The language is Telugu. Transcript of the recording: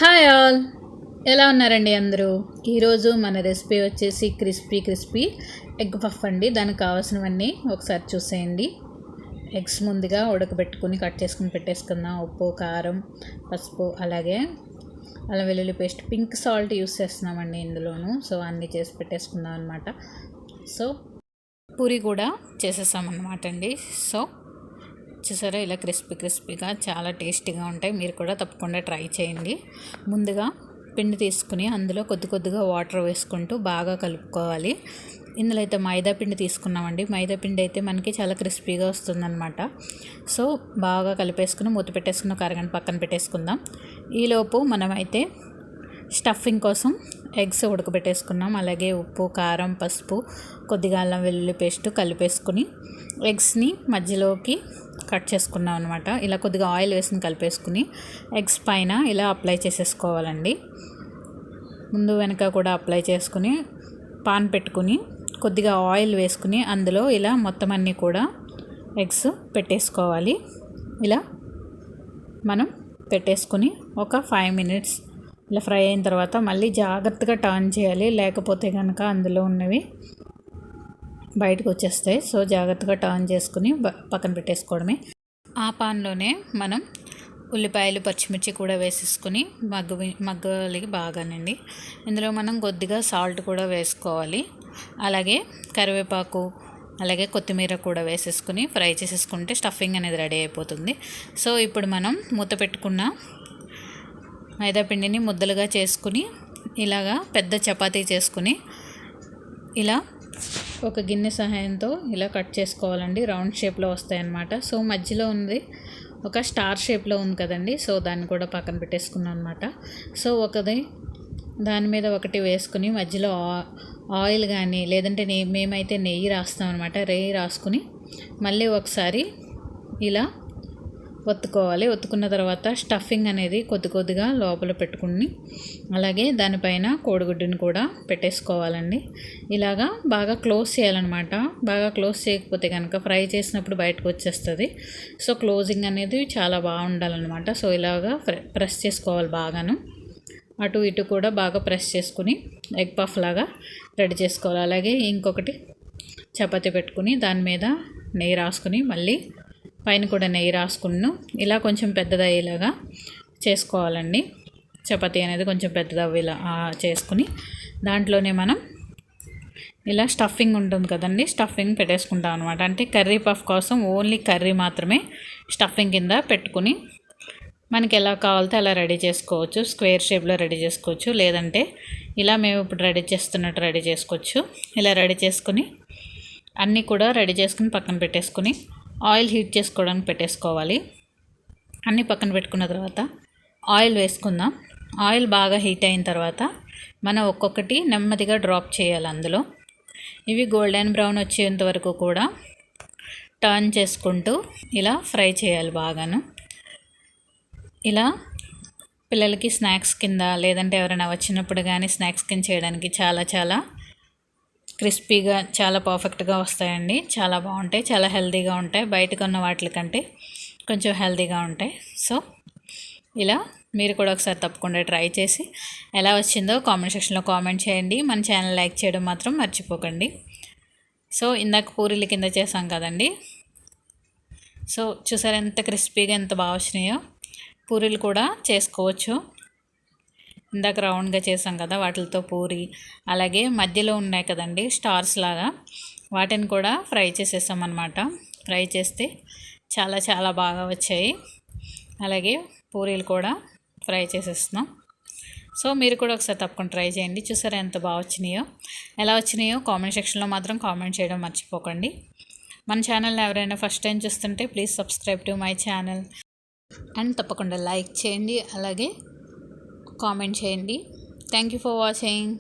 హాయ్ ఆల్, ఎలా ఉన్నారండి అందరూ? ఈరోజు మన రెసిపీ వచ్చేసి క్రిస్పీ ఎగ్ పఫ్ అండి. దానికి కావాల్సినవన్నీ ఒకసారి చూసేయండి. ఎగ్స్ ముందుగా ఉడకబెట్టుకుని కట్ చేసుకుని పెట్టేసుకుందాం. ఉప్పు, కారం, పసుపు, అలాగే అల్లం వెల్లుల్లి పేస్ట్, పింక్ సాల్ట్ యూస్ చేస్తున్నామండి ఇందులోను. సో అన్నీ చేసి పెట్టేసుకుందాం అనమాట. సో పూరి కూడా చేసేసామన్నమాట అండి. సో చూసారా, ఇలా క్రిస్పీగా చాలా టేస్టీగా ఉంటాయి. మీరు కూడా తప్పకుండా ట్రై చేయండి. ముందుగా పిండి తీసుకుని అందులో కొద్దిగా వాటర్ వేసుకుంటూ బాగా కలుపుకోవాలి. ఇందులో అయితే మైదా పిండి తీసుకున్నామండి. మైదా పిండి అయితే మనకి చాలా క్రిస్పీగా వస్తుందన్నమాట. సో బాగా కలిపేసుకుని మూత పెట్టేసుకుని ఒక అరగంట పక్కన పెట్టేసుకుందాం. ఈలోపు మనమైతే స్టఫింగ్ కోసం ఎగ్స్ ఉడకబెట్టేసుకున్నాం. అలాగే ఉప్పు, కారం, పసుపు, కొద్దిగా అల్లం వెల్లుల్లి పేస్ట్ కలిపేసుకుని ఎగ్స్ని మధ్యలోకి కట్ చేసుకున్నాం అనమాట. ఇలా కొద్దిగా ఆయిల్ వేసుకుని కలిపేసుకుని ఎగ్స్ పైన ఇలా అప్లై చేసేసుకోవాలండి. ముందు వెనక కూడా అప్లై చేసుకుని పాన్ పెట్టుకుని కొద్దిగా ఆయిల్ వేసుకుని అందులో ఇలా మొత్తం అన్నీ కూడా ఎగ్స్ పెట్టేసుకోవాలి. ఇలా మనం పెట్టేసుకుని ఒక 5 minutes ఇలా ఫ్రై అయిన తర్వాత మళ్ళీ జాగ్రత్తగా టర్న్ చేయాలి, లేకపోతే కనుక అందులో ఉన్నవి బయటకు వచ్చేస్తాయి. సో జాగ్రత్తగా టర్న్ చేసుకుని పక్కన పెట్టేసుకోవడమే. ఆ పాన్లోనే మనం ఉల్లిపాయలు, పచ్చిమిర్చి కూడా వేసేసుకుని మగ్గాలి బాగానండి. ఇందులో మనం కొద్దిగా సాల్ట్ కూడా వేసుకోవాలి. అలాగే కరివేపాకు, అలాగే కొత్తిమీర కూడా వేసేసుకుని ఫ్రై చేసేసుకుంటే స్టఫింగ్ అనేది రెడీ అయిపోతుంది. సో ఇప్పుడు మనం మూత పెట్టుకున్న మైదా పిండిని ముద్దలుగా చేసుకుని ఇలాగా పెద్ద చపాతీ చేసుకుని ఇలా ఒక గిన్నె సహాయంతో ఇలా కట్ చేసుకోవాలండి. రౌండ్ షేప్లో వస్తాయి అన్నమాట. సో మధ్యలో ఉంది ఒక స్టార్ షేప్లో ఉంది కదండి. సో దాన్ని కూడా పక్కన పెట్టేసుకున్నాం అనమాట. సో దాని మీద ఒకటి వేసుకుని మధ్యలో ఆయిల్ కానీ లేదంటే మేమైతే నెయ్యి రాస్తాం అనమాట. నెయ్యి రాసుకుని మళ్ళీ ఒకసారి ఇలా ఒత్తుకోవాలి. ఒత్తుకున్న తర్వాత స్టఫింగ్ అనేది కొద్దిగా లోపల పెట్టుకుని అలాగే దానిపైన కోడిగుడ్డుని కూడా పెట్టేసుకోవాలండి. ఇలాగా బాగా క్లోజ్ చేయాలన్నమాట. బాగా క్లోజ్ చేయకపోతే కనుక ఫ్రై చేసినప్పుడు బయటకు వచ్చేస్తుంది. సో క్లోజింగ్ అనేది చాలా బాగుండాలన్నమాట. సో ఇలాగా ప్రెస్ చేసుకోవాలి బాగాను. అటు ఇటు కూడా బాగా ప్రెస్ చేసుకుని ఎగ్ పఫ్ లాగా రెడీ చేసుకోవాలి. అలాగే ఇంకొకటి చపాతీ పెట్టుకుని దాని మీద నెయ్యి రాసుకుని మళ్ళీ పైన కూడా నెయ్యి రాసుకున్నాను. ఇలా కొంచెం పెద్దదయ్యేలాగా చేసుకోవాలండి. చపాతీ అనేది కొంచెం పెద్దదవ్వేలా చేసుకుని దాంట్లోనే మనం ఇలా స్టఫింగ్ ఉంటుంది కదండి, స్టఫింగ్ పెట్టేసుకుంటాం అనమాట. అంటే కర్రీ పఫ్ కోసం ఓన్లీ కర్రీ మాత్రమే స్టఫింగ్ కింద పెట్టుకుని మనకి ఎలా కావాలితే అలా రెడీ చేసుకోవచ్చు. స్క్వేర్ షేప్లో రెడీ చేసుకోవచ్చు, లేదంటే ఇలా మేము ఇప్పుడు రెడీ చేస్తున్నట్టు రెడీ చేసుకోవచ్చు. ఇలా రెడీ చేసుకుని అన్నీ కూడా రెడీ చేసుకుని పక్కన పెట్టేసుకుని ఆయిల్ హీట్ చేసుకోవడానికి పెట్టేసుకోవాలి. అన్నీ పక్కన పెట్టుకున్న తర్వాత ఆయిల్ వేసుకుందాం. ఆయిల్ బాగా హీట్ అయిన తర్వాత మనం ఒక్కొక్కటి నెమ్మదిగా డ్రాప్ చేయాలి అందులో. ఇవి గోల్డెన్ బ్రౌన్ వచ్చేంత వరకు కూడా టర్న్ చేసుకుంటూ ఇలా ఫ్రై చేయాలి బాగాను. ఇలా పిల్లలకి స్నాక్స్ కింద లేదంటే ఎవరైనా వచ్చినప్పుడు కానీ స్నాక్స్ కింద చేయడానికి చాలా క్రిస్పీగా చాలా పర్ఫెక్ట్గా వస్తాయండి. చాలా బాగుంటాయి, చాలా హెల్తీగా ఉంటాయి. బయట కొన్న వాటి కంటే కొంచెం హెల్తీగా ఉంటాయి. సో ఇలా మీరు కూడా ఒకసారి తప్పకుండా ట్రై చేసి ఎలా వచ్చిందో కామెంట్ సెక్షన్లో కామెంట్ చేయండి. మన ఛానల్ లైక్ చేయడం మాత్రం మర్చిపోకండి. సో ఇందాక పూరీల కింద చేసాం కదండి. సో చూసారు ఎంత క్రిస్పీగా ఎంత బాగా వచ్చినాయో. పూరీలు కూడా చేసుకోవచ్చు. ఇందాక రౌండ్గా చేసాం కదా వాటితో పూరి, అలాగే మధ్యలో ఉన్నాయి కదండి స్టార్స్ లాగా, వాటిని కూడా ఫ్రై చేసేసాం అన్నమాట. ఫ్రై చేస్తే చాలా బాగా వచ్చాయి. అలాగే పూరీలు కూడా ఫ్రై చేసేస్తున్నాం. సో మీరు కూడా ఒకసారి తప్పకుండా ట్రై చేయండి. చూసారా ఎంత బాగా వచ్చినాయో. ఎలా వచ్చినాయో కామెంట్ సెక్షన్లో మాత్రం కామెంట్ చేయడం మర్చిపోకండి. మన ఛానల్ని ఎవరైనా ఫస్ట్ టైం చూస్తుంటే please subscribe to my channel and తప్పకుండా లైక్ చేయండి, అలాగే కామెంట్ చేయండి. Thank you for watching.